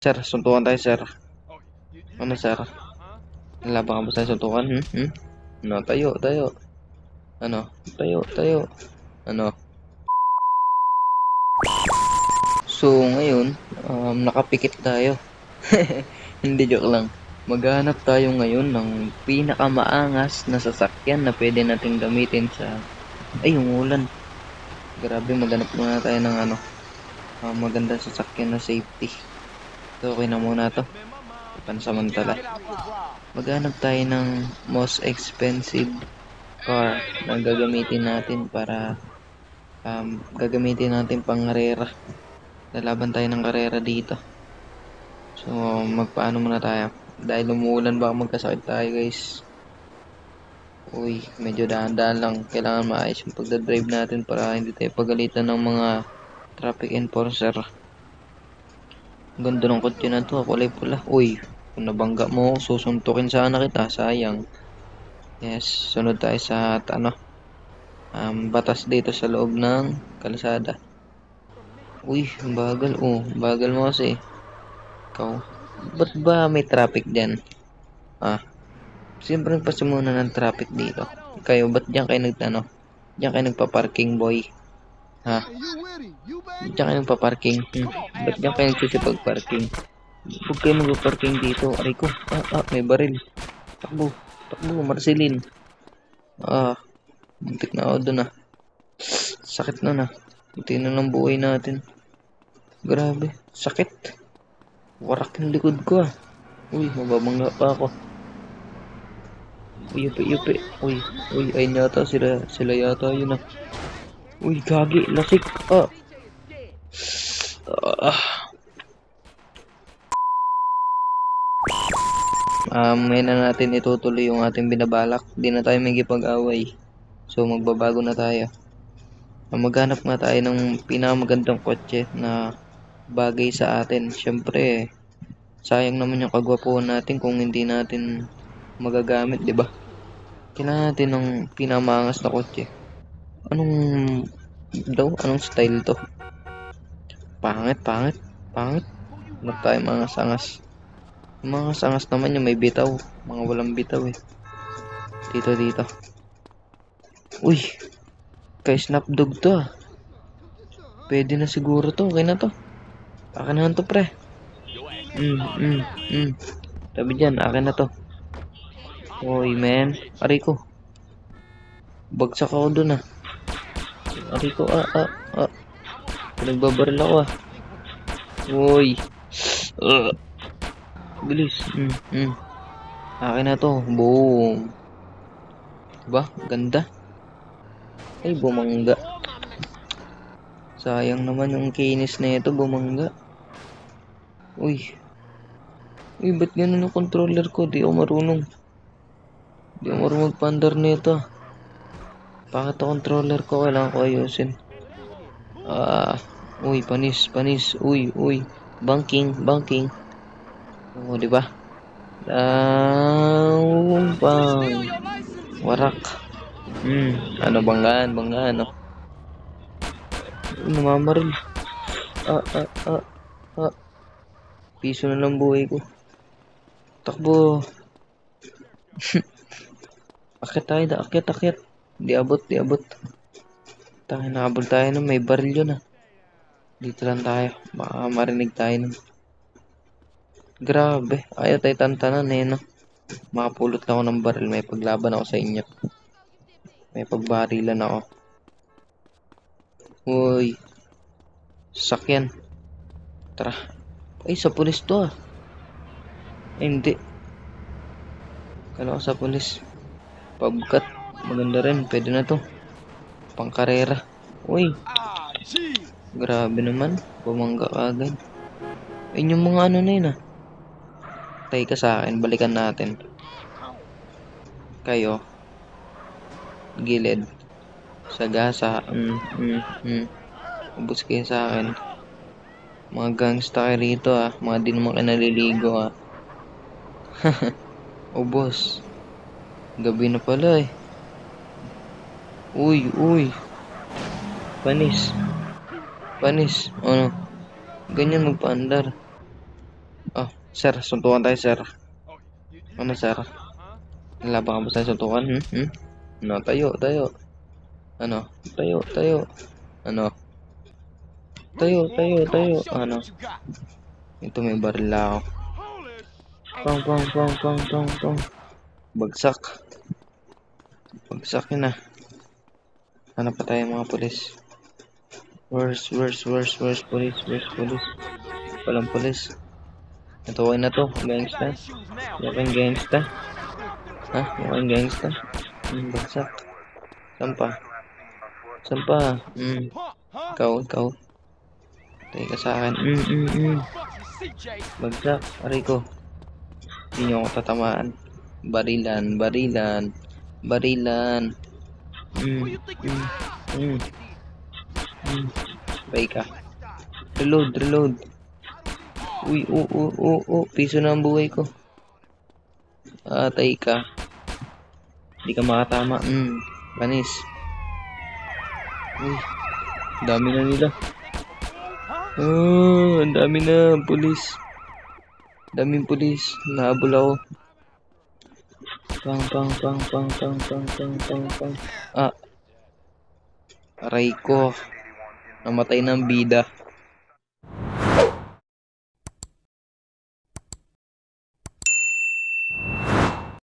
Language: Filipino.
Sir, suntukan tayo, sir. Ano, sir? Laban ka ba sa suntukan? Ano, tayo. Ano, tayo. Ano? So, ngayon, nakapikit tayo. Hindi, joke lang. Maghanap tayo ngayon ng pinakamaangas na sasakyan na pwede nating gamitin sa... Ay, yung ulan. Grabe, maghanap muna tayo ng magandang sasakyan na safety. So, okay na muna to. Pansamantala. Maghanap tayo ng most expensive car na gagamitin natin para gagamitin natin pang karera. Lalaban tayo ng karera dito. So, magpaano muna tayo? Dahil umuulan baka magkasakit tayo, guys. Uy, medyo dahan-dahan lang. Kailangan maayos yung pagdadrive natin para hindi tayo pagalitan ng mga traffic enforcer. Ganda ng kotse na to, kulay pula. Uy, kung nabangga mo, susuntukin sana kita. Sayang. Yes, sunod tayo sa batas dito sa loob ng kalsada. Uy, bagal. Bagal mo kasi. Ikaw, ba't ba may traffic dyan? Siyempre muna ng traffic dito. Kayo, ba't diyan kayo diyan kayo nagpa-parking, boy? Ha? Diyan kayo nagpa-parking? Ba't diyan kayo nagsisipag-parking? Huwag kayo magpa-parking dito. Aray ko. May baril. Takbo. Marcelin. Muntik na ako dun Sakit na Buti na lang buhay natin. Grabe. Sakit. Warak yung likod ko Uy, mababangga pa ako. Uy, yupi. Uy, ayun yata sila yata yun Uy, gagi, lasik. Ngayon na natin itutuloy yung ating binabalak. Di na tayo magipag-away. So, magbabago na tayo. Maghanap nga tayo ng pinakamagandang kotse na bagay sa atin. Siyempre, sayang naman yung kagwapuhan natin kung hindi natin magagamit, di ba? Kailangan natin ng pinamaangas na kotse. Anong style to? Pangit. Huwag tayo mga sangas. Mga sangas naman yung may bitaw. Mga walang bitaw Dito. Uy, kay Snapdog to Pwede na siguro to. Okay na to. Akin na to, pre. Tabi dyan, akin na to. Uy, man. Aray ko. Bagsak ako dun Aray ko, Pinagbabaril ako Uy. Bilis. Akin na to. Boom. Diba? Ganda. Ay, bumangga. Sayang naman yung kinis na ito, bumangga. Uy, ba't ganun yung controller ko? Di ako marunong. Magpandar nito. Bakit ang controller ko? Kailangan ko ayusin. Uy, panis. Uy. Banking. Diba? Bang. Warak. Banggaan. Namamaril. Piso na lang buhay ko. Takbo. Akyat. Di abot. Tayo, nakabol tayo may baril yun Dito lang tayo. Baka marinig tayo Grabe. Ayaw tayo tantanan Makapulot lang ako ng baril. May paglaban ako sa inyo. May pagbarilan ako. Uy. Sakyan. Tara. Ay, sa pulis to Ay, hindi. Kala ko sa pulis. Pabkat. Maganda rin. Pwede na to. Pangkarera. Uy. Grabe naman. Bumangga ka agad. Ayun yung mga na yun Tay ka sa akin. Balikan natin. Kayo. Gilid. Sagasa. Ubus kayo sa akin. Mga gangsta kayo rito Mga di naman kayo naliligo Ubos. Gabi na pala Uy. Panis. Ganyan magpaandar. Oh, sir, suntukan tayo, sir. Ano, sir? Laban ka ba sa suntukan? Ano, tayo, tayo. Ano, tayo, tayo. Ano, tayo, tayo, tayo. Ano, ito may baril ako. Pang, pang, pang, pang, pang, pang. Bagsak. Bagsak yun na. Hanap pa tayo mga polis. Worst, police, police. Walang polis. Ito kayo na to, gangsta. Mukhang gangsta. Ha? Mukhang gangsta. Bagsak. Sampa. Sampa. Ikaw. Tayo ka sa akin. Bagsak. Aray ko. Hindi nyo ako tatamaan. Barilan. Bay ka. Reload. Uy, piso na ang buhay ko. Tay ka. Hindi ka makatama. Panis. Uy, dami na nila. Ang dami na. Pulis. Daming pulis. Nahabol ako. Pang. Aray ko. Namatay ng bida.